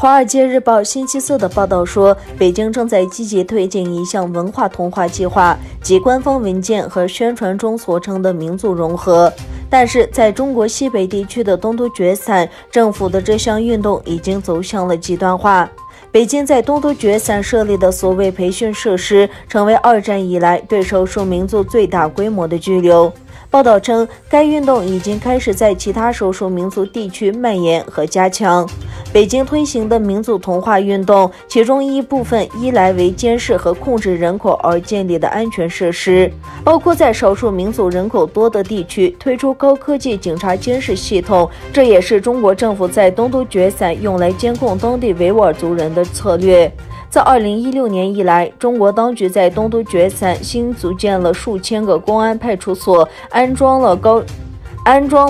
华尔街日报星期四的报道说，北京正在积极推进一项文化同化计划，即官方文件和宣传中所称的民族融合。但是，在中国西北地区的东都决散，政府的这项运动已经走向了极端化。北京在东都决散设立的所谓培训设施，成为2战以来对少数民族最大规模的拘留。报道称，该运动已经开始在其他少数民族地区蔓延和加强。北京推行的民族同化运动，其中一部分依赖为监视和控制人口而建立的安全设施，包括在少数民族人口多的地区推出高科技警察监视系统，这也是中国政府在东都决散用来监控当地维吾尔族人的策略。自2016年以来，中国当局在东都决散新组建了数千个公安派出所，安装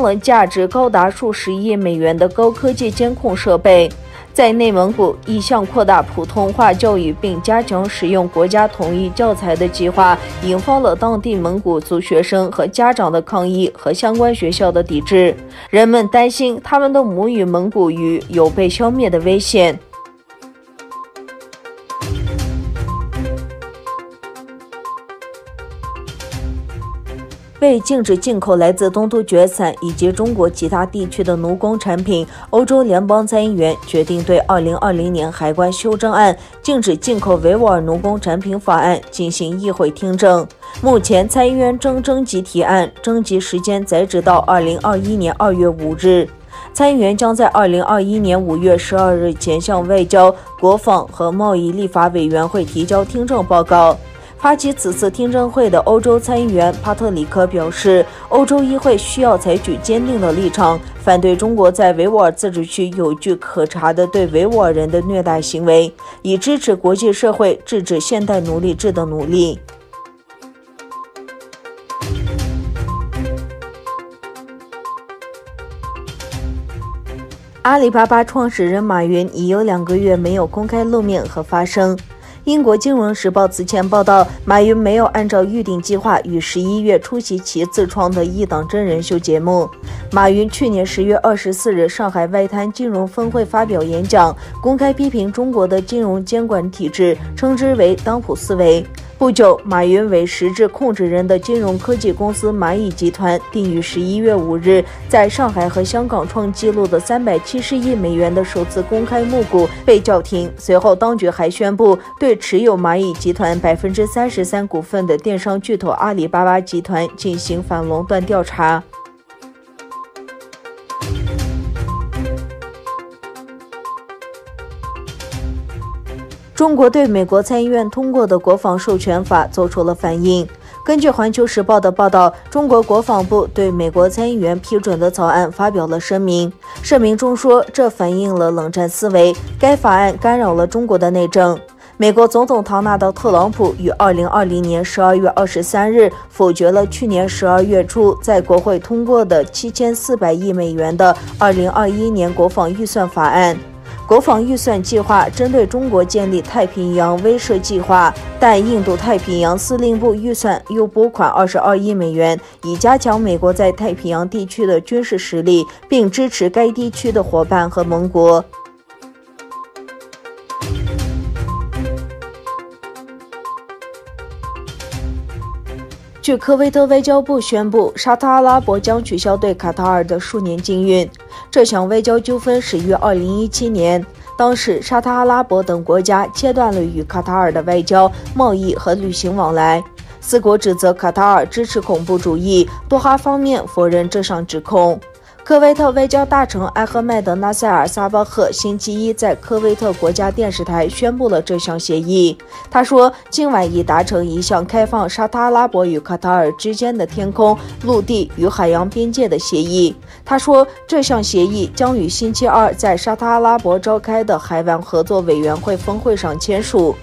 了价值高达数十亿美元的高科技监控设备。在内蒙古，一项扩大普通话教育并加强使用国家统一教材的计划，引发了当地蒙古族学生和家长的抗议和相关学校的抵制。人们担心他们的母语蒙古语有被消灭的危险。为禁止进口来自东都决散以及中国其他地区的奴工产品，欧洲联邦参议员决定对2020年海关修正案禁止进口维吾尔奴工产品法案进行议会听证。目前参议员正征集提案，征集时间截止到2021年2月5日。参议员将在2021年5月12日前向外交、国防和贸易立法委员会提交听证报告。发起此次听证会的欧洲参议员帕特里克表示，欧洲议会需要采取坚定的立场，反对中国在维吾尔自治区有据可查的对维吾尔人的虐待行为，以支持国际社会制止现代奴隶制的努力。阿里巴巴创始人马云已有2个月没有公开露面和发声。英国金融时报此前报道，马云没有按照预定计划于11月出席其自创的一档真人秀节目。马云去年10月24日上海外滩金融峰会发表演讲，公开批评中国的金融监管体制，称之为当铺思维。不久，马云为实质控制人的金融科技公司蚂蚁集团定于11月5日在上海和香港创纪录的370亿美元的首次公开募股被叫停。随后，当局还宣布对持有蚂蚁集团33%股份的电商巨头阿里巴巴集团进行反垄断调查。中国对美国参议院通过的国防授权法做出了反应。根据环球时报的报道，中国国防部对美国参议员批准的草案发表了声明。声明中说，这反映了冷战思维，该法案干扰了中国的内政。美国总统唐纳德·特朗普于2020年12月23日否决了去年12月初在国会通过的7400亿美元的2021年国防预算法案。国防预算计划针对中国建立太平洋威慑计划，但印度太平洋司令部预算又拨款22亿美元，以加强美国在太平洋地区的军事实力，并支持该地区的伙伴和盟国。据科威特外交部宣布，沙特阿拉伯将取消对卡塔尔的数年禁运。这项外交纠纷始于2017年，当时沙特阿拉伯等国家切断了与卡塔尔的外交、贸易和旅行往来。四国指责卡塔尔支持恐怖主义，多哈方面否认这项指控。科威特外交大臣艾赫迈德·纳塞尔·萨巴赫星期一在科威特国家电视台宣布了这项协议。他说，今晚已达成一项开放沙特阿拉伯与卡塔尔之间的天空、陆地与海洋边界的协议。他说，这项协议将于星期二在沙特阿拉伯召开的海湾合作委员会峰会上签署。